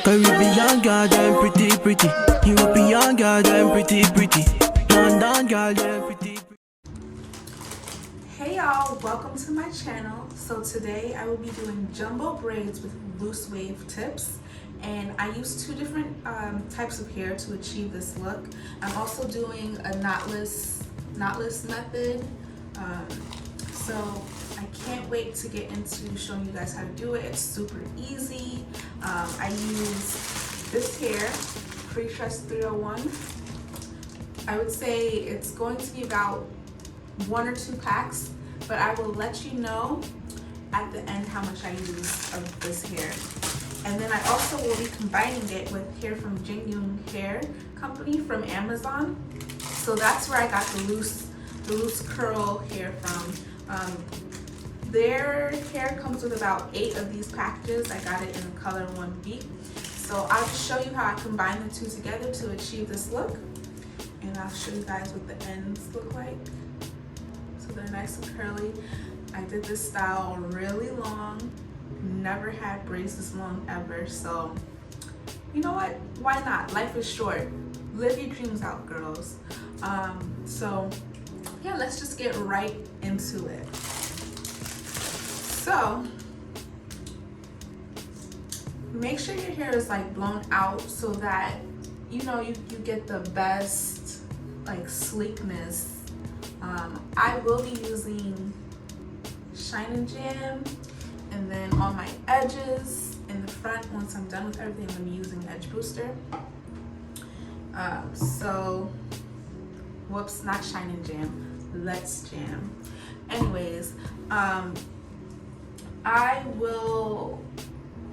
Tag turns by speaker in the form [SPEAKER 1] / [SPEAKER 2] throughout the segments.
[SPEAKER 1] Caribbean girl, them pretty, pretty. European girl, them pretty, pretty. London girl, them pretty, pretty.
[SPEAKER 2] Hey y'all, welcome to my channel. So today I will be doing jumbo braids with loose wave tips, and I use two different types of hair to achieve this look. I'm also doing a knotless method. So I can't wait to get into showing you guys how to do it. It's super easy. I use this hair, Freetress 301. I would say it's going to be about 1 or 2 packs, but I will let you know at the end how much I use of this hair. And then I also will be combining it with hair from Jingyun hair company from Amazon. So that's where I got the loose curl hair from. Their hair comes with about 8 of these packages. I got it in the color 1B. So I'll just show you how I combine the two together to achieve this look. And I'll show you guys what the ends look like. So they're nice and curly. I did this style really long. Never had braids this long ever. So you know what? Why not? Life is short. Live your dreams out, girls. So yeah, let's just get right into it. So make sure your hair is like blown out so that you know you get the best like sleekness. I will be using Shine and Jam, and then on my edges in the front, once I'm done with everything, I'm gonna be using Edge Booster. Whoops, not Shine and Jam, Let's Jam. Anyways, I will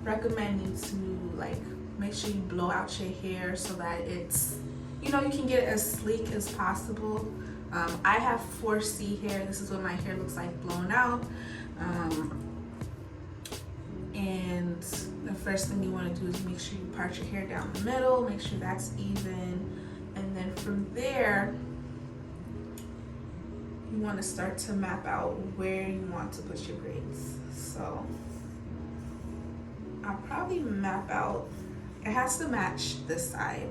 [SPEAKER 2] recommend you to like make sure you blow out your hair so that it's, you know, you can get it as sleek as possible. I have 4C hair. This is what my hair looks like blown out. And the first thing you want to do is make sure you part your hair down the middle, make sure that's even, and then from there you want to start to map out where you want to put your braids. So I'll probably map out, it has to match this side,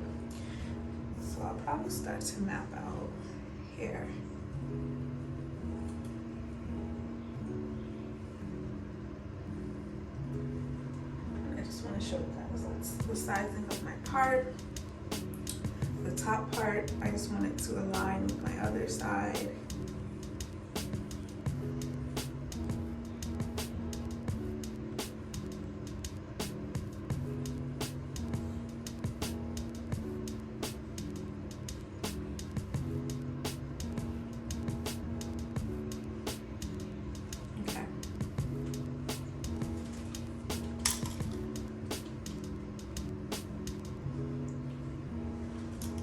[SPEAKER 2] so I'll probably start to map out here. I just want to show you guys that's the sizing of my part. The top part, I just want it to align with my other side.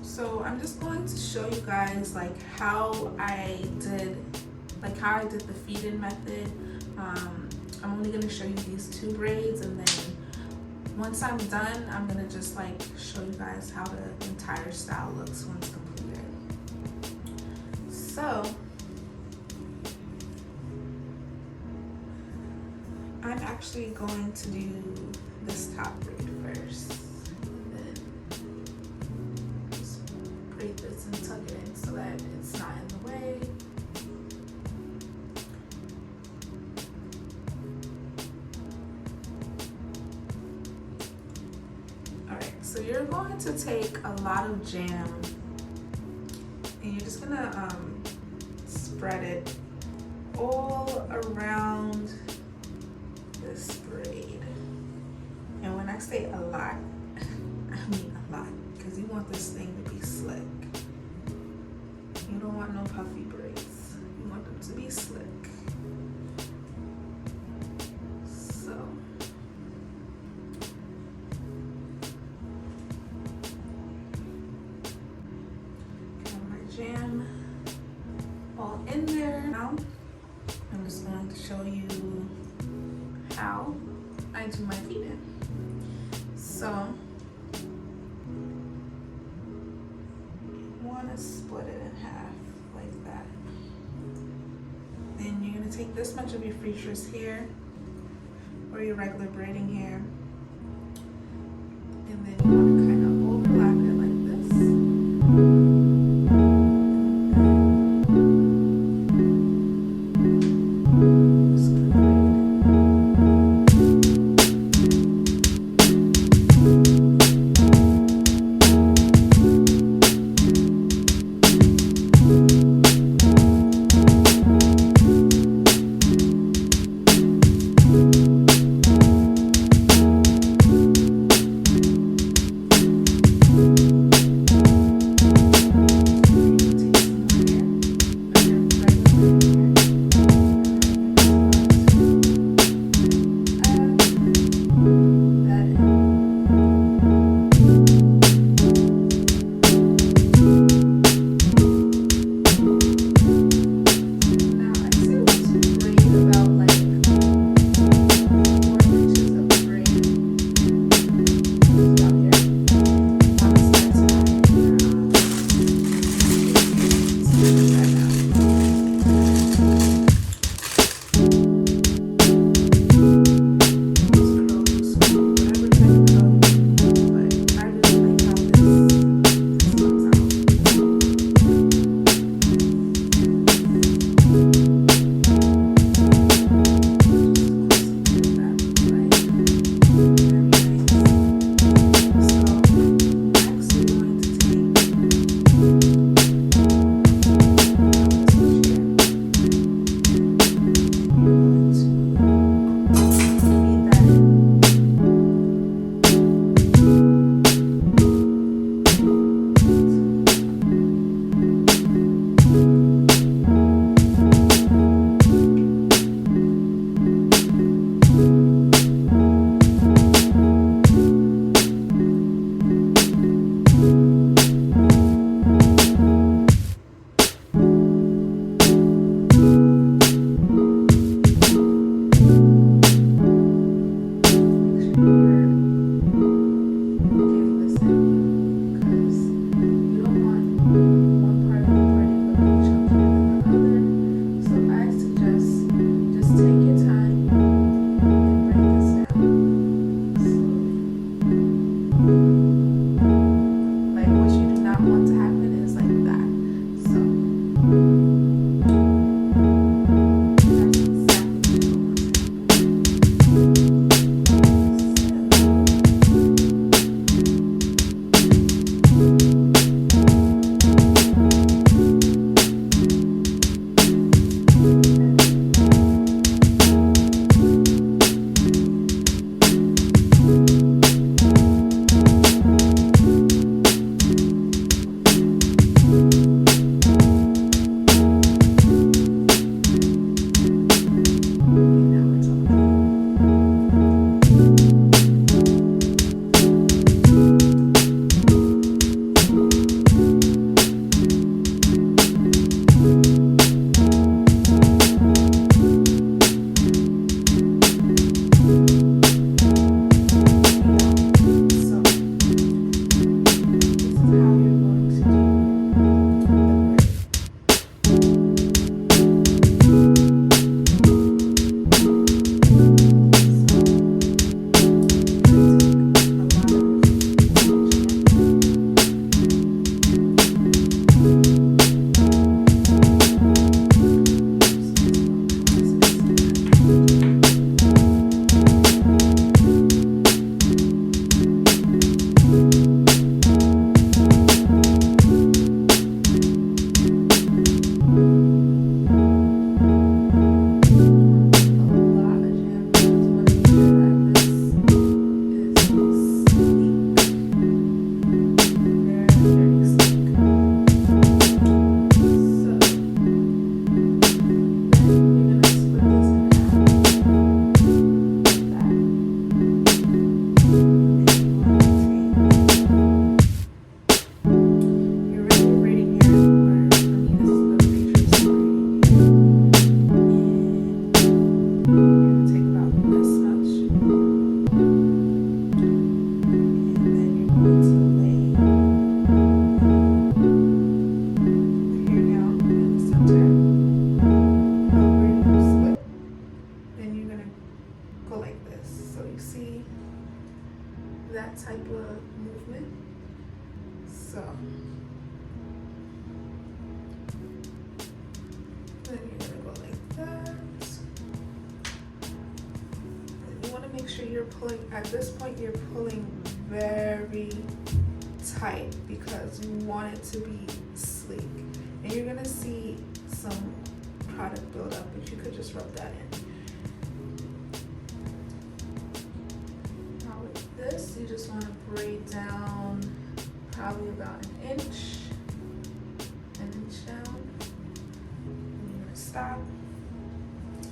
[SPEAKER 2] So I'm just going to show you guys like how I did the feed-in method. I'm only going to show you these 2 braids, and then once I'm done, I'm going to just like show you guys how the entire style looks once completed. So I'm actually going to do this top braid first. Braid this and tuck it in so that it's not in the way. Alright, so you're going to take a lot of jam and you're just gonna spread it all around this braid. And when I say a lot, I mean a lot, because you want this thing to be slick. You don't want no puffy braids. You want them to be slick. So got my jam all in there. Now I'm just going to show you how I do my feed-in. So split it in half like that. Then you're going to take this much of your Freetress hair or your regular braiding hair, and that type of movement. So then you're gonna go like that. And you want to make sure you're pulling, at this point you're pulling very tight because you want it to be sleek. And you're gonna see some product build up, but you could just rub that in. Now with this, you just want to braid down probably about an inch down. And you're gonna stop.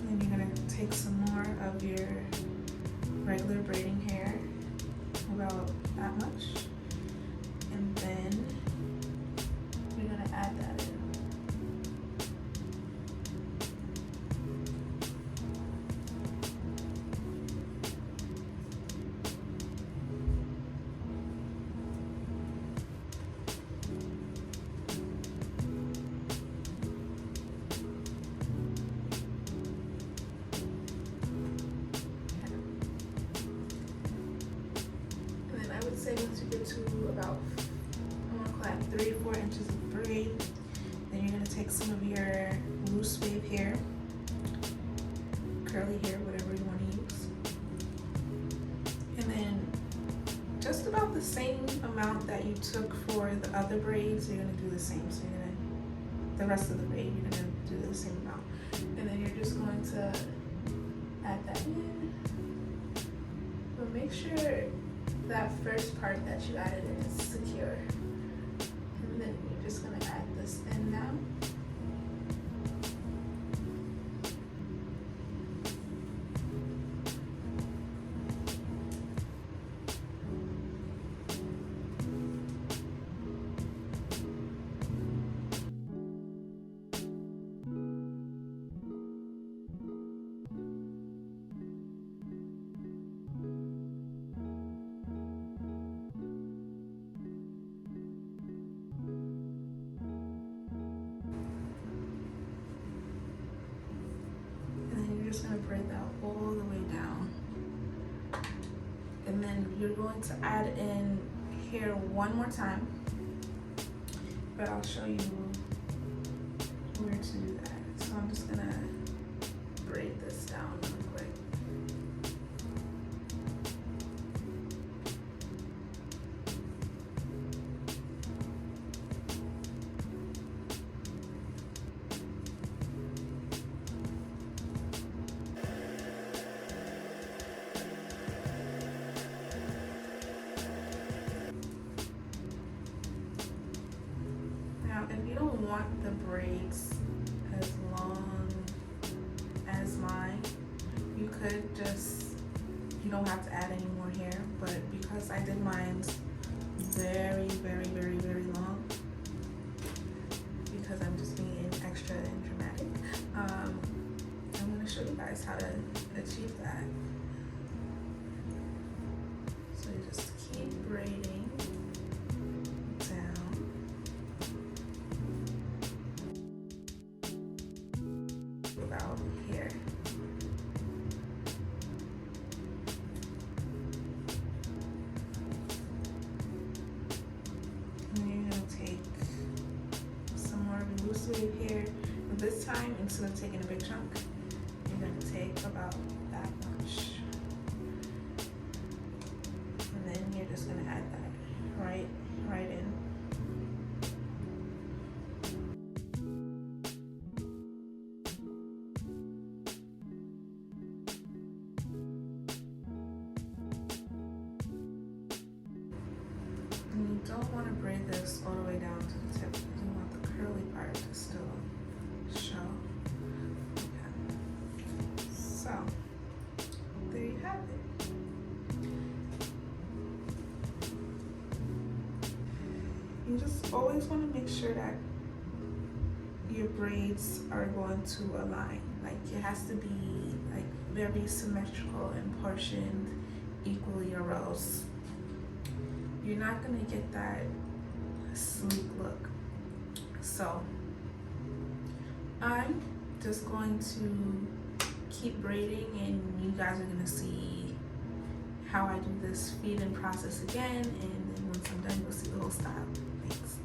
[SPEAKER 2] And you're gonna take some more of your regular braiding hair, about that much. And then you're gonna add that in. Say once you get to about, I'm gonna call it 3 or 4 inches of braid, then you're gonna take some of your loose wave hair, curly hair, whatever you want to use, and then just about the same amount that you took for the other braids, you're gonna do the same. So you're gonna, the rest of the braid, you're gonna do the same amount, and then you're just going to add that in. But make sure that first part that you added in is secure. And then you're just gonna add this in now. Just gonna braid that all the way down, and then you're going to add in hair one more time, but I'll show you where to do that. So I'm just gonna braid this down real quick. If you don't want the braids as long as mine, you could just, you don't have to add any more hair, but because I did mine very long, because I'm just being extra and dramatic, I'm going to show you guys how to achieve that. So you just keep braiding down. About here. And you're going to take some more of your loose wave hair, but this time instead of taking a big chunk, you're going to take about that much, and then you're just going to add that right in. And you don't want to braid this all the way down to the tip because you want the curly part to still show. Okay. So, there you have it. You just always want to make sure that your braids are going to align. Like, it has to be like very symmetrical and portioned equally, or else you're not gonna get that sleek look. So I'm just going to keep braiding, and you guys are gonna see how I do this feed-in process again, and then once I'm done, you'll see the whole style. Thanks.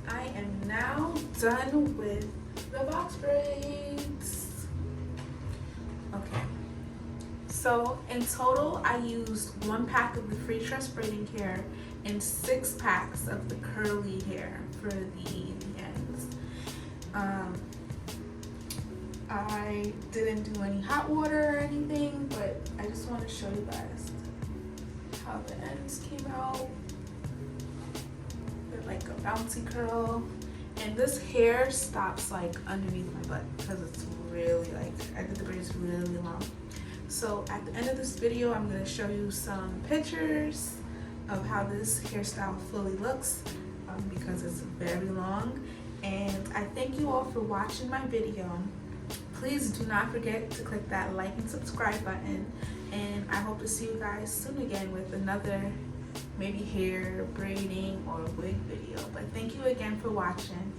[SPEAKER 2] I am now done with the box braids. Okay, so in total I used 1 pack of the Freetress braiding hair and 6 packs of the curly hair for the ends. I didn't do any hot water or anything, but I just want to show you guys how the ends came out. Like a bouncy curl, and this hair stops like underneath my butt because it's really, like, I did the braids really long. So at the end of this video, I'm going to show you some pictures of how this hairstyle fully looks, because it's very long. And I thank you all for watching my video. Please do not forget to click that like and subscribe button, and I hope to see you guys soon again with another maybe hair, braiding, or wig video. But thank you again for watching.